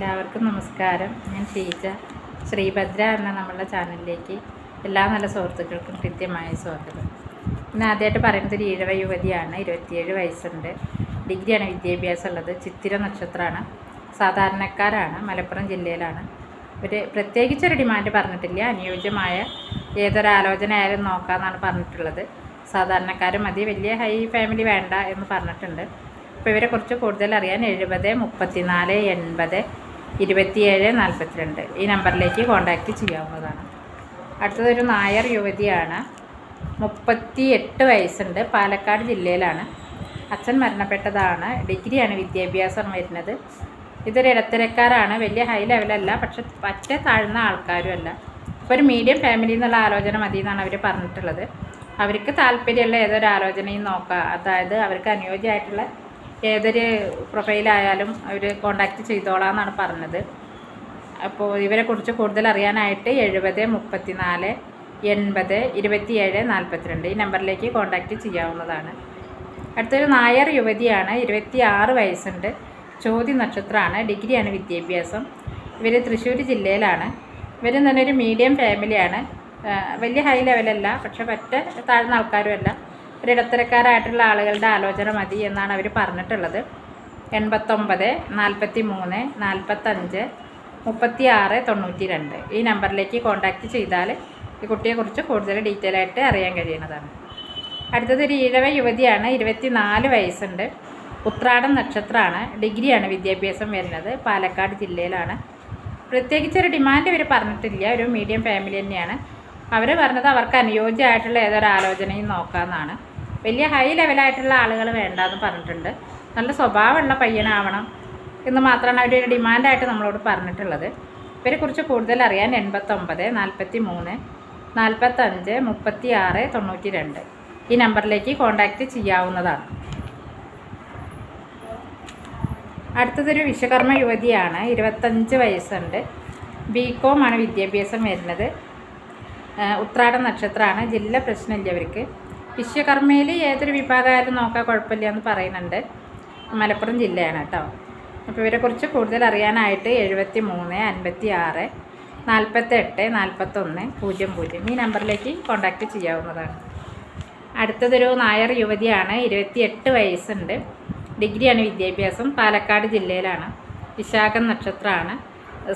എല്ലാവർക്കും നമസ്കാരം. ഞാൻ ഷീജ. ശ്രീഭദ്ര എന്ന നമ്മളുടെ ചാനലിലേക്ക് എല്ലാ നല്ല സുഹൃത്തുക്കൾക്കും കൃത്യമായ സ്വാഗതം. ഇന്ന് ആദ്യമായിട്ട് പറയുന്നത് ഒരു ഈഴവ യുവതിയാണ്. 27 വയസ്സുണ്ട്. ഡിഗ്രിയാണ് വിദ്യാഭ്യാസം ഉള്ളത്. ചിത്തിര നക്ഷത്രമാണ്. സാധാരണക്കാരാണ്. മലപ്പുറം ജില്ലയിലാണ്. ഒരു പ്രത്യേകിച്ചൊരു ഡിമാൻഡ് പറഞ്ഞിട്ടില്ല. അനുയോജ്യമായ ഏതൊരാലോചന ആയാലും നോക്കാമെന്നാണ് പറഞ്ഞിട്ടുള്ളത്. സാധാരണക്കാർ മതി, വലിയ ഹൈ ഫാമിലി വേണ്ട എന്ന് പറഞ്ഞിട്ടുണ്ട്. അപ്പോൾ ഇവരെക്കുറിച്ച് കൂടുതൽ അറിയാൻ 70 34 80 27 42 ഈ നമ്പറിലേക്ക് കോൺടാക്റ്റ് ചെയ്യാവുന്നതാണ്. അടുത്തതൊരു നായർ യുവതിയാണ്. 38 വയസ്സുണ്ട്. പാലക്കാട് ജില്ലയിലാണ്. അച്ഛൻ മരണപ്പെട്ടതാണ്. ഡിഗ്രിയാണ് വിദ്യാഭ്യാസം വരുന്നത്. ഇതൊരു ഇടത്തരക്കാരാണ്. വലിയ ഹൈ ലെവലല്ല, പക്ഷെ പറ്റേ താഴ്ന്ന ആൾക്കാരും അല്ല. ഇപ്പോൾ ഒരു മീഡിയം ഫാമിലി എന്നുള്ള ആലോചന മതി എന്നാണ് അവർ പറഞ്ഞിട്ടുള്ളത്. അവർക്ക് താല്പര്യമുള്ള ഏതൊരു ആലോചനയും നോക്കാം. അതായത് അവർക്ക് അനുയോജ്യമായിട്ടുള്ള ഏതൊരു പ്രൊഫൈലായാലും അവർ കോണ്ടാക്റ്റ് ചെയ്തോളാം എന്നാണ് പറഞ്ഞത്. അപ്പോൾ ഇവരെക്കുറിച്ച് കൂടുതൽ അറിയാനായിട്ട് 70 34 80 27 42 ഈ നമ്പറിലേക്ക് കോണ്ടാക്റ്റ് ചെയ്യാവുന്നതാണ്. അടുത്തൊരു നായർ യുവതിയാണ്. 26 വയസ്സുണ്ട്. ചോതി നക്ഷത്രമാണ്. ഡിഗ്രിയാണ് വിദ്യാഭ്യാസം. ഇവർ തൃശ്ശൂർ ജില്ലയിലാണ്. ഇവർ തന്നെ ഒരു മീഡിയം ഫാമിലിയാണ്. വലിയ ഹൈ ലെവലല്ല, പക്ഷെ പറ്റ താഴ്ന്ന ആൾക്കാരുമല്ല. ഒരു ഇടത്തരക്കാരായിട്ടുള്ള ആളുകളുടെ ആലോചന മതി എന്നാണ് അവർ പറഞ്ഞിട്ടുള്ളത്. 89 43 45 36 92 ഈ നമ്പറിലേക്ക് കോൺടാക്റ്റ് ചെയ്താൽ ഈ കുട്ടിയെക്കുറിച്ച് കൂടുതൽ ഡീറ്റെയിൽ ആയിട്ട് അറിയാൻ കഴിയുന്നതാണ്. അടുത്തതൊരു ഈഴവ യുവതിയാണ്. 24 വയസ്സുണ്ട്. ഉത്രാടം നക്ഷത്രമാണ്. ഡിഗ്രിയാണ് വിദ്യാഭ്യാസം വരുന്നത്. പാലക്കാട് ജില്ലയിലാണ്. പ്രത്യേകിച്ചൊരു ഡിമാൻഡ് ഇവർ പറഞ്ഞിട്ടില്ല. ഒരു മീഡിയം ഫാമിലി തന്നെയാണ്. അവർ പറഞ്ഞത് അവർക്ക് അനുയോജ്യമായിട്ടുള്ള ഏതൊരു ആലോചനയും നോക്കാമെന്നാണ്. വലിയ ഹൈ ലെവലായിട്ടുള്ള ആളുകൾ വേണ്ടാന്ന് പറഞ്ഞിട്ടുണ്ട്. നല്ല സ്വഭാവമുള്ള പയ്യനാവണം എന്ന് മാത്രമാണ് അവർ ഡിമാൻഡായിട്ട് നമ്മളോട് പറഞ്ഞിട്ടുള്ളത്. ഇവരെക്കുറിച്ച് കൂടുതൽ അറിയാൻ 89 43 45 36 92 ഈ നമ്പറിലേക്ക് കോൺടാക്റ്റ് ചെയ്യാവുന്നതാണ്. അടുത്തതൊരു വിശ്വകർമ്മ യുവതിയാണ്. 25 വയസ്സുണ്ട്. BCom ആണ് വിദ്യാഭ്യാസം വരുന്നത്. ഉത്രാടം നക്ഷത്രമാണ്. ജില്ല പ്രശ്നമില്ല അവർക്ക്. വിശ്വകർമ്മയിൽ ഏതൊരു വിഭാഗമായാലും നോക്കാൻ കുഴപ്പമില്ല എന്ന് പറയുന്നുണ്ട്. മലപ്പുറം ജില്ലയാണ് കേട്ടോ. അപ്പോൾ ഇവരെക്കുറിച്ച് കൂടുതൽ അറിയാനായിട്ട് 73 56 48 41 00 ഈ നമ്പറിലേക്ക് കോൺടാക്റ്റ് ചെയ്യാവുന്നതാണ്. അടുത്തതൊരു നായർ യുവതിയാണ്. 28 വയസ്സുണ്ട്. ഡിഗ്രിയാണ് വിദ്യാഭ്യാസം. പാലക്കാട് ജില്ലയിലാണ്. വിശാഖം നക്ഷത്രമാണ്.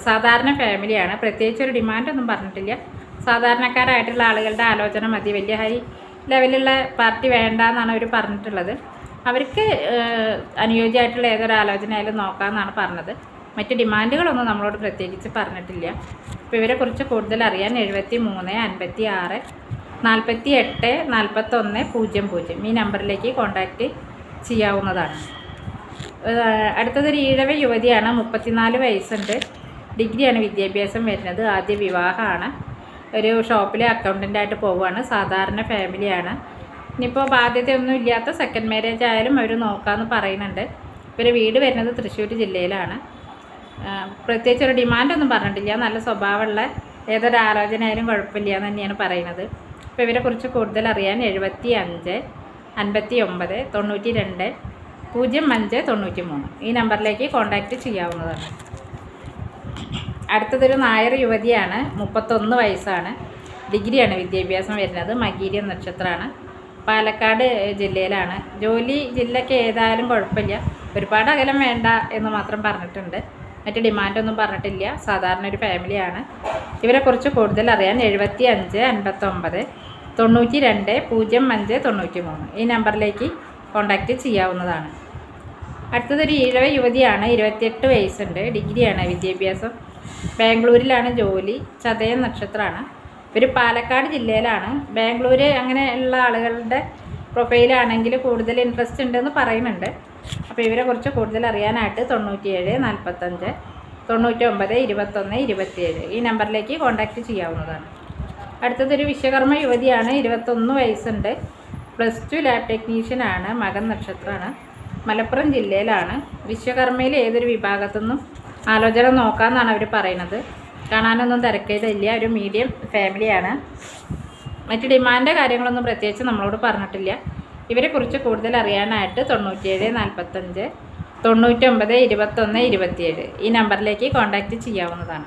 സാധാരണ ഫാമിലിയാണ്. പ്രത്യേകിച്ചൊരു ഡിമാൻഡൊന്നും പറഞ്ഞിട്ടില്ല. സാധാരണക്കാരായിട്ടുള്ള ആളുകളുടെ ആലോചന മതി. വലിയ ഹൈ ലെവലുള്ള പാർട്ടി വേണ്ട എന്നാണ് അവർ പറഞ്ഞിട്ടുള്ളത്. അവർക്ക് അനുയോജ്യമായിട്ടുള്ള ഏതൊരു ആലോചനയായാലും നോക്കാമെന്നാണ് പറഞ്ഞത്. മറ്റ് ഡിമാൻഡുകളൊന്നും നമ്മളോട് പ്രത്യേകിച്ച് പറഞ്ഞിട്ടില്ല. അപ്പോൾ ഇവരെക്കുറിച്ച് കൂടുതൽ അറിയാൻ 73 56 48 41 00 ഈ നമ്പറിലേക്ക് കോൺടാക്റ്റ് ചെയ്യാവുന്നതാണ്. അടുത്തതൊരു ഈഴവ യുവതിയാണ്. 34 വയസ്സുണ്ട്. ഡിഗ്രിയാണ് വിദ്യാഭ്യാസം വരുന്നത്. ആദ്യ വിവാഹമാണ്. ഒരു ഷോപ്പിലെ അക്കൗണ്ടൻ്റായിട്ട് പോവുകയാണ്. സാധാരണ ഫാമിലിയാണ്. ഇനിയിപ്പോൾ ബാധ്യതയൊന്നും ഇല്ലാത്ത സെക്കൻഡ് മാരേജ് ആയാലും അവർ നോക്കാമെന്ന് പറയുന്നുണ്ട്. ഇവർ വീട് വരുന്നത് തൃശ്ശൂർ ജില്ലയിലാണ്. പ്രത്യേകിച്ചൊരു ഡിമാൻഡൊന്നും പറഞ്ഞിട്ടില്ല. നല്ല സ്വഭാവമുള്ള ഏതൊരു ആലോചന ആയാലും കുഴപ്പമില്ല എന്ന് തന്നെയാണ് പറയുന്നത്. അപ്പോൾ ഇവരെക്കുറിച്ച് കൂടുതൽ അറിയാൻ 75 59 92 05 93 ഈ നമ്പറിലേക്ക് കോൺടാക്റ്റ് ചെയ്യാവുന്നതാണ്. അടുത്തതൊരു നായർ യുവതിയാണ്. 31 വയസ്സാണ്. ഡിഗ്രിയാണ് വിദ്യാഭ്യാസം വരുന്നത്. മകീരം നക്ഷത്രമാണ്. പാലക്കാട് ജില്ലയിലാണ്. ജോലി ജില്ലയ്ക്ക് ഏതായാലും കുഴപ്പമില്ല. ഒരുപാട് അകലം വേണ്ട എന്ന് മാത്രം പറഞ്ഞിട്ടുണ്ട്. മറ്റ് ഡിമാൻഡൊന്നും പറഞ്ഞിട്ടില്ല. സാധാരണ ഒരു ഫാമിലിയാണ്. ഇവരെക്കുറിച്ച് കൂടുതൽ അറിയാൻ 75 59 92 05 93 ഈ നമ്പറിലേക്ക് കോൺടാക്റ്റ് ചെയ്യാവുന്നതാണ്. അടുത്തതൊരു ഈഴവ യുവതിയാണ്. 28 വയസ്സുണ്ട്. ഡിഗ്രിയാണ് വിദ്യാഭ്യാസം. ബാംഗ്ലൂരിലാണ് ജോലി. ചതയം നക്ഷത്രമാണ്. ഇവർ പാലക്കാട് ജില്ലയിലാണ്. ബാംഗ്ലൂർ അങ്ങനെയുള്ള ആളുകളുടെ പ്രൊഫൈലാണെങ്കിൽ കൂടുതൽ ഇൻട്രസ്റ്റ് ഉണ്ടെന്ന് പറയുന്നുണ്ട്. അപ്പോൾ ഇവരെക്കുറിച്ച് കൂടുതൽ അറിയാനായിട്ട് 97 45 99 21 27 ഈ നമ്പറിലേക്ക് കോൺടാക്റ്റ് ചെയ്യാവുന്നതാണ്. അടുത്തതൊരു വിശ്വകർമ്മ യുവതിയാണ്. 21 വയസ്സുണ്ട്. +2 ലാബ് ടെക്നീഷ്യനാണ്. മകൻ നക്ഷത്രമാണ്. മലപ്പുറം ജില്ലയിലാണ്. വിശ്വകർമ്മയിൽ ഏതൊരു വിഭാഗത്തുനിന്നും ആലോചന നോക്കാമെന്നാണ് അവർ പറയുന്നത്. കാണാനൊന്നും തിരക്കേടില്ല. ഒരു മീഡിയം ഫാമിലിയാണ്. മറ്റ് ഡിമാൻഡ് കാര്യങ്ങളൊന്നും പ്രത്യേകിച്ച് നമ്മളോട് പറഞ്ഞിട്ടില്ല. ഇവരെക്കുറിച്ച് കൂടുതൽ അറിയാനായിട്ട് 97 45 99 21 27 ഈ നമ്പറിലേക്ക് കോൺടാക്റ്റ് ചെയ്യാവുന്നതാണ്.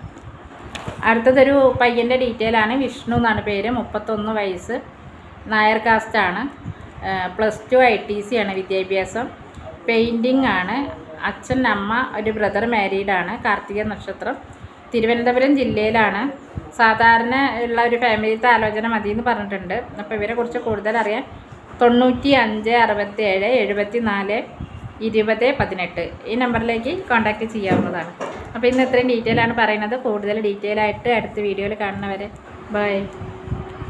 അടുത്തതൊരു പയ്യൻ്റെ ഡീറ്റെയിൽ ആണ്. വിഷ്ണു എന്നാണ് പേര്. 31 വയസ്സ്, നായർ കാസ്റ്റാണ്. +2 ITC ആണ് വിദ്യാഭ്യാസം. പെയിൻറ്റിങ് ആണ്. അച്ഛൻ, അമ്മ, ഒരു ബ്രദർ മാരീഡാണ്. കാർത്തിക നക്ഷത്രം. തിരുവനന്തപുരം ജില്ലയിലാണ്. സാധാരണ ഉള്ള ഒരു ഫാമിലിത്തെ ആലോചന മതി എന്ന് പറഞ്ഞിട്ടുണ്ട്. അപ്പോൾ ഇവരെ കുറിച്ച് കൂടുതൽ അറിയാൻ 95 67 74 20 18 ഈ നമ്പറിലേക്ക് കോൺടാക്റ്റ് ചെയ്യാവുന്നതാണ്. അപ്പോൾ ഇന്ന് ഇത്രയും ഡീറ്റെയിൽ ആണ് പറയുന്നത്. കൂടുതൽ ഡീറ്റെയിൽ ആയിട്ട് അടുത്ത വീഡിയോയിൽ കാണുന്നവരെ ബൈ.